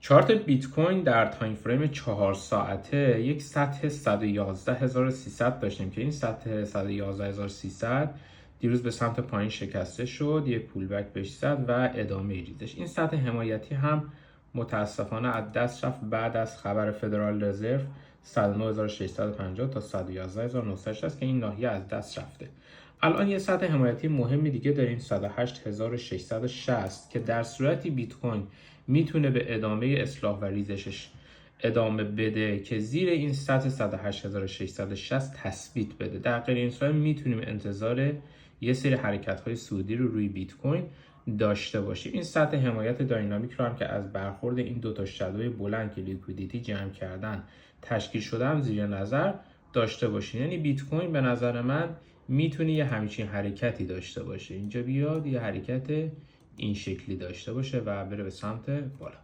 چارت بیت کوین در تایم فریم 4 ساعته یک سطح 111300 داشتیم که این سطح 111300 دیروز به سمت پایین شکسته شد، یک پولبک بهش زد و ادامه ریزش. این سطح حمایتی هم متاسفانه از دست رفت بعد از خبر فدرال رزرو 109650 تا 111960 که این ناحیه از دست رفته. الان یه سطح حمایتی مهمی دیگه داریم 108660 که در صورتی بیت کوین میتونه به ادامه اصلاح و ریزشش ادامه بده که زیر این سطح 108660 تثبیت بده. در غیر این صورت میتونیم انتظار یه سری حرکت‌های صعودی رو روی بیت کوین داشته باشیم. این سطح حمایت داینامیک رو هم که از برخورد این دو تا شادوی بلند که لیکویدیتی جمع کردن تشکیل شده هم زیر نظر داشته باشین. یعنی بیت کوین به نظر من میتونه یه همچین حرکتی داشته باشه، اینجا بیاد یه حرکت این شکلی داشته باشه و بره به سمت بالا.